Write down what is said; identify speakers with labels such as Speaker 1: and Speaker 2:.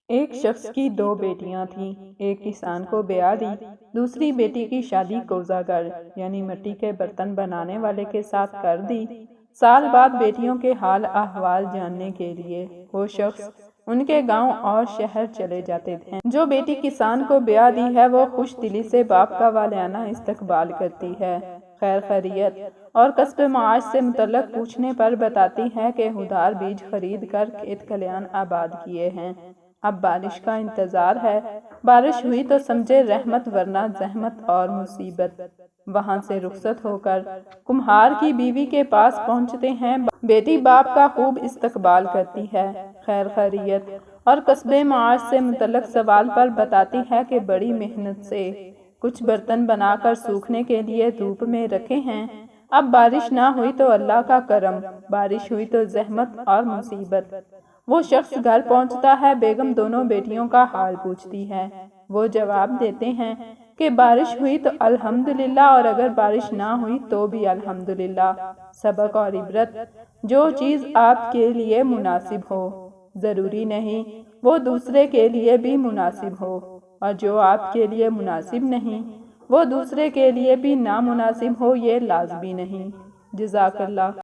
Speaker 1: ایک شخص کی دو بیٹیاں تھیں۔ ایک کسان کو بیاہ دی، دوسری بیٹی کی شادی کوزہ گر یعنی مٹی کے برتن بنانے والے کے ساتھ کر دی۔ سال بعد بیٹیوں کے حال احوال جاننے کے لیے وہ شخص ان کے گاؤں اور شہر چلے جاتے تھے۔ جو بیٹی کسان کو بیاہ دی ہے وہ خوش دلی سے باپ کا والہانہ استقبال کرتی ہے، خیر خیریت اور کسب معاش سے متعلق پوچھنے پر بتاتی ہے کہ ادھار بیج خرید کر کھیت کھلیان آباد کیے ہیں، اب بارش کا انتظار ہے، بارش ہوئی تو سمجھے رحمت ورنہ زحمت اور مصیبت۔ وہاں سے رخصت ہو کر کمہار کی بیوی کے پاس پہنچتے ہیں۔ بیٹی باپ کا خوب استقبال کرتی ہے، خیر خیریت اور کسب معاش سے متعلق سوال پر بتاتی ہے کہ بڑی محنت سے کچھ برتن بنا کر سوکھنے کے لیے دھوپ میں رکھے ہیں، اب بارش نہ ہوئی تو اللہ کا کرم، بارش ہوئی تو زحمت اور مصیبت۔ وہ شخص گھر پہنچتا ہے، بیگم دونوں بیٹیوں کا حال پوچھتی ہے۔ وہ جواب دیتے ہیں کہ بارش ہوئی تو الحمدللہ اور اگر بارش نہ ہوئی تو بھی الحمدللہ۔ سبق اور عبرت، جو چیز آپ کے لیے مناسب ہو ضروری نہیں وہ دوسرے کے لیے بھی مناسب ہو، اور جو آپ کے لیے مناسب نہیں وہ دوسرے کے لیے بھی نامناسب ہو یہ لازمی نہیں۔ جزاک اللہ۔